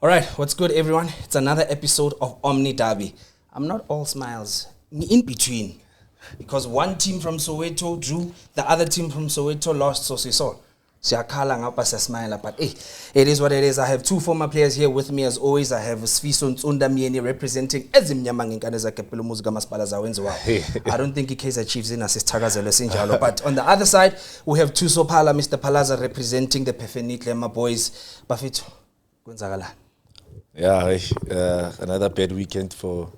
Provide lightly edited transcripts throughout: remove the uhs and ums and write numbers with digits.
All right, what's good, everyone? It's another episode of Omni Derby. I'm not all smiles, in between, because one team from Soweto drew, the other team from Soweto lost, so siyakhala ngapha siyasmile, but hey, it is what it is. I have two former players here with me as always. I have Sfiso Ntsundamyeni representing ezimnyama ngenkani zakhe phela umuzi kaMasipala zawenziwa. I don't think iKaizer Chiefs inasithakazelo sinjalo, but on the other side we have Thuso Phala, Mr. Phalaza representing the Pefenitle, my boys. Bafethu kwenzakalani? Yeah, another bad weekend for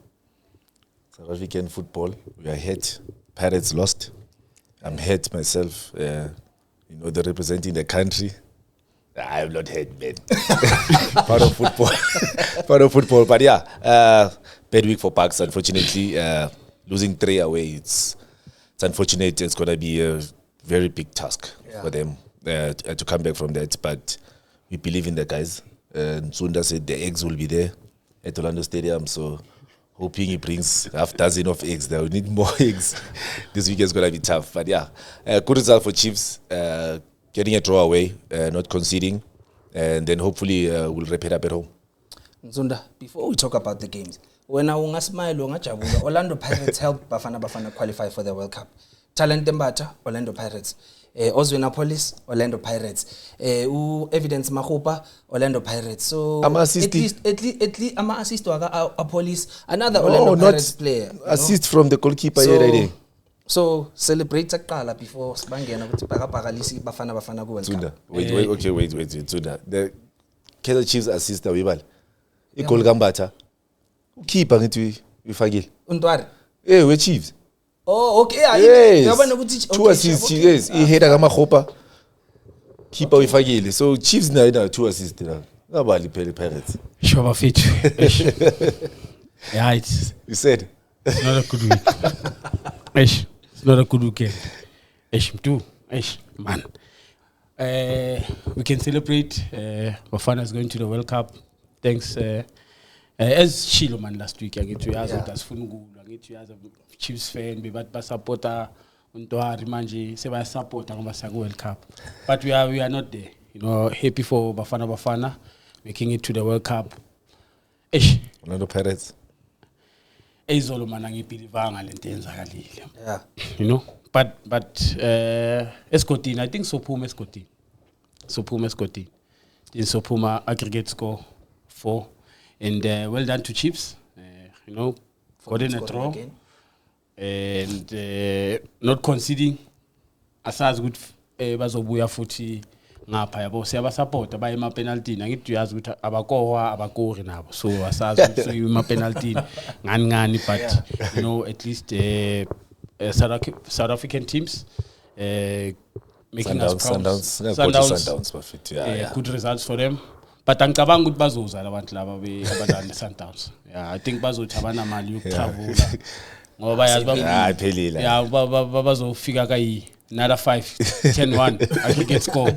South African football. We are hurt. Pirates lost. I'm hurt myself. They're representing the country. I'm not hurt, man. Part of football. Part of football. But yeah, bad week for Parks, unfortunately. Losing 3 away, it's unfortunate. It's going to be a very big task for them to come back from that. But we believe in the guys. Nsunda said the eggs will be there at Orlando Stadium, so hoping he brings half dozen of eggs. There we need more eggs. This weekend's gonna be tough, but yeah, good result for Chiefs. Getting a draw away, not conceding, and then hopefully we'll wrap it up at home. Nsunda, before we talk about the games, when I ungasmile ungajabula, Orlando Pirates helped Bafana qualify for the World Cup. Talent Mbata, Orlando Pirates. Ozwenapolis, Orlando Pirates. Evidence Mahupa, Orlando Pirates. So at least ama assist a police, another Orlando Pirates player. Assist from the goalkeeper here. So celebrate Takala before Spangena with Pagalisi Bafana go and wait, Tunda. The Kaizer Chiefs assist Wibal. E goal Gambata. Keeper ngithi Ifagile. Untwari. We Chiefs. Oh, okay. Yes. 2 assists, yes. He had a Mahopa. Keeper Ifagile. So Chiefs now 2 assists. Nobody pay Pirates. Sure, fit. Yeah, you said it's not a good week. It's not a good weekend. Man. We can celebrate. Bafana is going to the World Cup. Thanks. As Chilo man last week, I get to as Funugulu, I get to as a Chiefs fan, but supporter Untwari manje seba supporter ngomasa World Cup. But we are not there. Happy for Bafana making it to the World Cup. Orlando Pirates. Ezolo man angibhilivanga lentenza kalile. Yeah. But Escotine, I think Sophuma Escotine. In Sophuma aggregate score 4. And well done to Chiefs, got in a draw and not conceding. Asas good bazobuya futhi ngapha yabo siyabasupport abayema penalty ngithi uyazi ukuthi abakori nabo so asazi ukuthi ima penalty ngani but at least South African teams making us proud. Sundowns, good results for them. But angicabanga ukuthi bazoza labantu laba abadlala Sundowns. Yeah, I think bazothi abana mali yokutravel ngoba yazi bazofika kayi another 5-10-1 aggregate score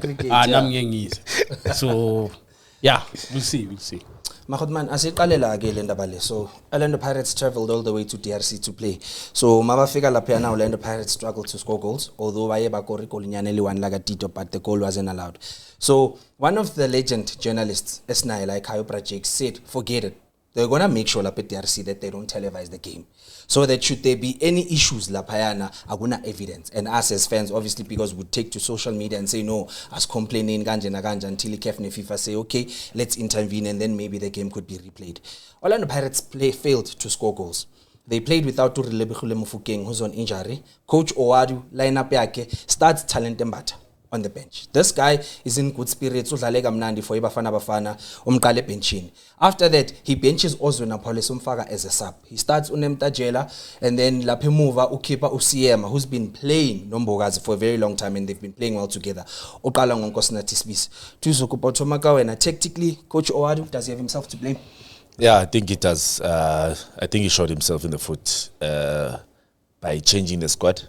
nami ngiyengizwe. So yeah, we'll see. Makhotman asiqalela ke le ndaba le. So Orlando Pirates traveled all the way to DRC to play. So mabafika lapha na Orlando Pirates struggled to score goals, although baye bakore goal nyane eli-1 like Tito, but the goal wasn't allowed. So one of the legend journalists, Esnai, like Hayo Project, said, forget it. They're going to make sure lapha DRC that they don't televise the game. So that should there be any issues lapayana, aguna evidence. And us as fans, obviously, because we take to social media and say, no, as complaining ganja until Kefne FIFA say, okay, let's intervene and then maybe the game could be replayed. Orlando Pirates failed to score goals. They played without Turilebekule Mufukeng, who's on injury. Coach Owadu, lineup yake, starts Talent Mbata on the bench. This guy is in good spirits. Udlalega mnandi for Bafana umqale benchini. After that, he benches Ozwenapolis umfaka as a sub. He starts Unemtajela and then laphe emuva ukeeper uSiyema, who's been playing Nombogazi for a very long time and they've been playing well together. Oqala ngonkosinathi Sibisi. Thuso kupothomaka wena tactically Coach Owadu, does he have himself to blame? Yeah, I think he does. I think he shot himself in the foot by changing the squad.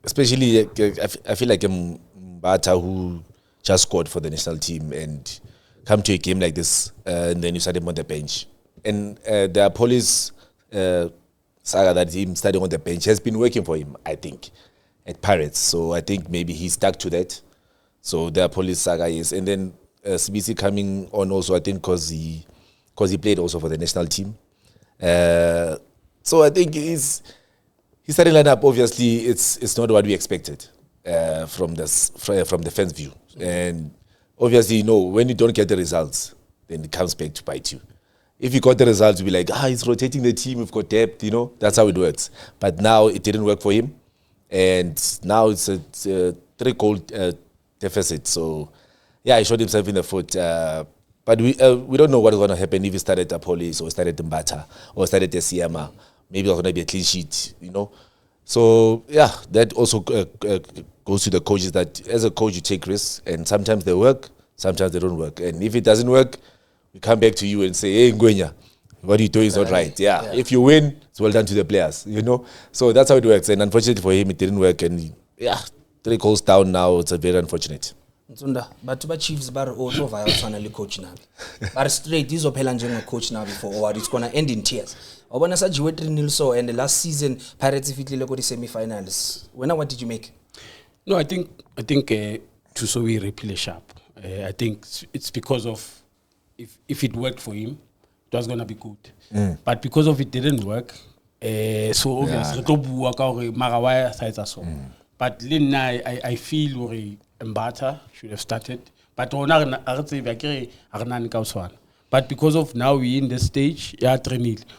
Especially, I feel like Mbata, who just scored for the national team and come to a game like this, and then you start him on the bench. And the police saga that him starting on the bench has been working for him, I think, at Pirates. So I think maybe he stuck to that. So the police saga is, and then CBC coming on also, I think, because he played also for the national team. So I think his starting lineup, obviously, it's not what we expected from the fans' view. And obviously, when you don't get the results, then it comes back to bite you. If you got the results, you'll be like, he's rotating the team, we've got depth, that's how it works. But now it didn't work for him. And now it's a 3-goal deficit. So, yeah, he shot himself in the foot. But we don't know what's going to happen if he started at Police or started in Mbata or started at Siama. Maybe it's going to be a clean sheet, So, yeah, that also goes to the coaches that as a coach, you take risks. And sometimes they work, sometimes they don't work. And if it doesn't work, we come back to you and say, hey, Ngwenya, what you're doing is not right. Yeah. If you win, it's well done to the players, So that's how it works. And unfortunately for him, it didn't work. And 3 goals down now, it's a very unfortunate. Nsunda, but Chiefs bar also via finally coach now. But straight, this ophela coach now before, or it's gonna end in tears. Obana sajiwe 3-0 so, and the last season Pirates ifitlile go the semi-finals. What did you make? No, I think to so we replay sharp. I think it's because of if it worked for him, it was gonna be good. But because of it didn't work, so obviously Marawaya sides are so. But Lina, I feel Mbata should have started. But but because of now we in the stage,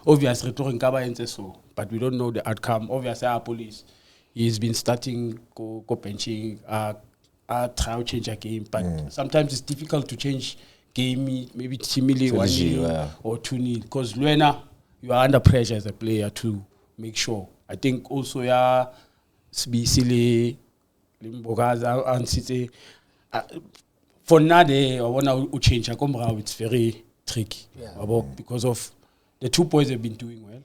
obviously but we don't know the outcome. Obviously our Police, he's been starting go benching, try to change a game. But sometimes it's difficult to change game, maybe timidly 1-0 or 2-0. Because Luena, you are under pressure as a player to make sure. I think also Sibisile Limbogaza and City for Nade I want to change it's very tricky because of the 2 boys have been doing well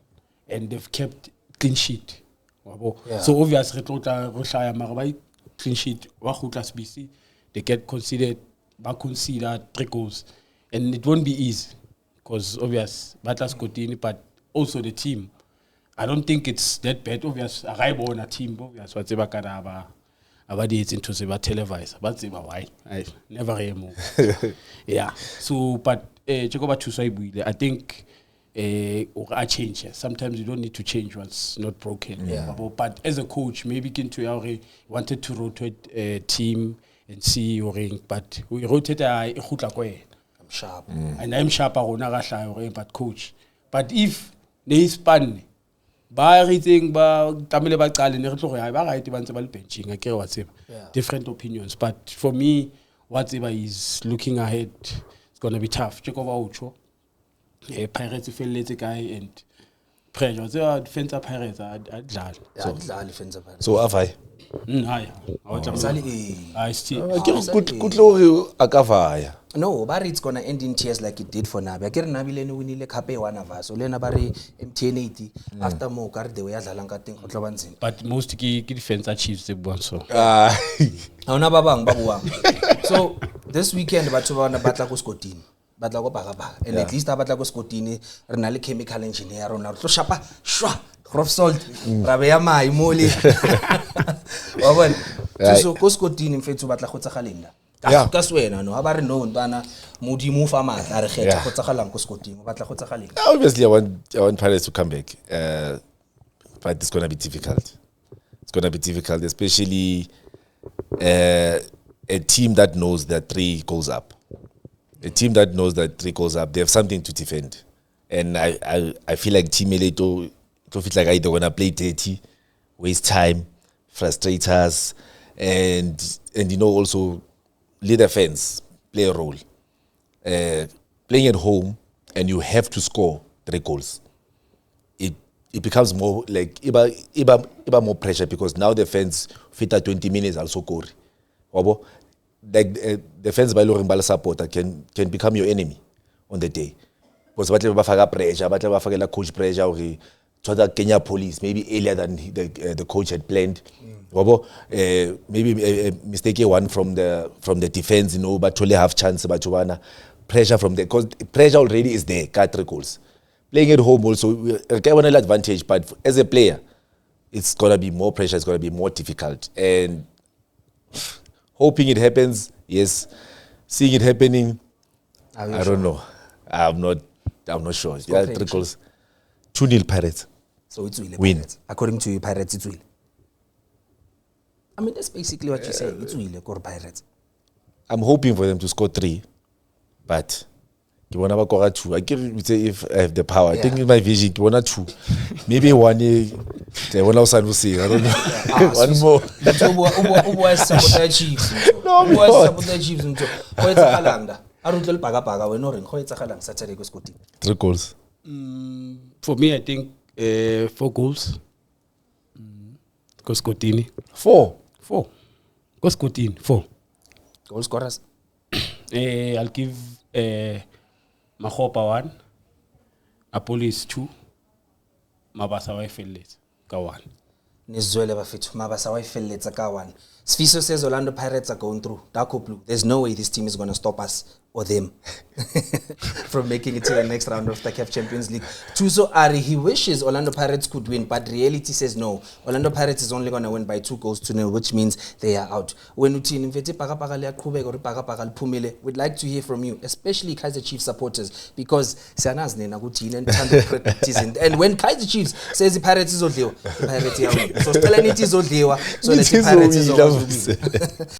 and they've kept clean sheet. So obviously clean sheet BC they get considered 3 goals and it won't be easy because obvious Batlas Scotini but also the team. I don't think it's that bad. Obviously, I on a team. Obviously, whatever kind of it's into the televised. But why? I never hear more. Yeah. So, but check over to Saibu. I think a change. Sometimes you don't need to change what's not broken. Yeah. But as a coach, maybe Kintu wanted to rotate a team and see your ring. But we rotate I'm sharp. And I'm sharp. But coach. But if they span. Different opinions, but for me, whatever is looking ahead, it's gonna be tough. Check over Ucho, Pirates feel later guy and pressure. So defense Pirates are glad. So have I. I still. Good akavaya. No, but it's gonna end in tears like it did for Nabi. Akere Nabi leni winile kape one of us. So lena bari MTN80 after more card the way adlalanga thing otlabanzini. But most ki defense achieves the one so. Awuna babang babuwang. So this weekend batho ba batla go Scotini. Batla go baka. And at least batla go Scotini re na le chemical engineer rona. Tlo shapa shwa rough salt. Rabe ya mai moli. Wa bona. So go Scotini mfethu batla go tsagalenda. Ka swena no abare no ntana modimo fa matla re kgetha go tsagalang go Scotini batla go tsagaleng. Obviously I want Pirates to come back, but it's gonna be difficult. It's gonna be difficult, especially a team that knows that 3 goals up. A team that knows that 3 goals up, they have something to defend, and I feel like Team Eleto feels like they're gonna play dirty, waste time, frustrate us, and also. Leader fans play a role. Playing at home and you have to score 3 goals. It becomes more like iba more pressure because now the fans fit at 20 minutes also score. Like the fans by Loring Ball supporter can become your enemy on the day. Because ba faga pressure, ba faga coach pressure or to Kenya Police maybe earlier than the coach had planned. Maybe a mistake one from the defense, but only have chance but pressure from the because pressure already is there, 3 goals. Playing at home also one advantage, but as a player, it's gonna be more pressure, it's gonna be more difficult. And hoping it happens, yes. seeing it happening, Are you I sure? don't know. I'm not sure. Score Yeah, prediction. 3 goals. 2-0 Pirates. So it's Wile Win. Pirates. According to you, Pirates, it's Wile. I mean, that's basically what you say. It's Wile, or Pirates. I'm hoping for them to score 3, but you want to go 2. I give say if I have the power. I think Yeah. in my vision, you want 2. Maybe 1. They want to see. I don't know. One more. Ubuwa support Chiefs. No, I'm Ubuwa not. support Chiefs nto. Go etsagalang da. A re tlo le paka wena o reng go etsagalang Saturday go Scotland. 3 goals. For me, I think 4 goals. Go Scotini. 4. 4. Go Scotini. 4. Goal scorers. I'll give Mahopa 1. Apolis 2. Mabasa wa Fellet ka 1. Nizwele bafethu mabasa wayifeletsa ka 1. Sfiso says Orlando Pirates are going through. Darko Blue. There's no way this team is going to stop us or them from making it to the next round of the CAF Champions League. Tuso Ari, he wishes Orlando Pirates could win, but reality says no. Orlando Pirates is only going to win by 2-0, which means they are out. When we'd like to hear from you, especially Kaizer Chiefs supporters, because and when Kaizer Chiefs says the Pirates is odliwa, the Pirates are win. So tell any it is odliwa, so that the Pirates is